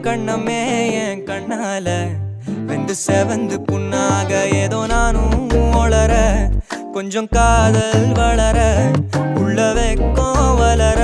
கண்ணமே என் கண்ணால வெந்து செவந்து புண்ணாக ஏதோ நானும் ஒளர கொஞ்சம் காதல் வளர உள்ள வெக்கம் வளர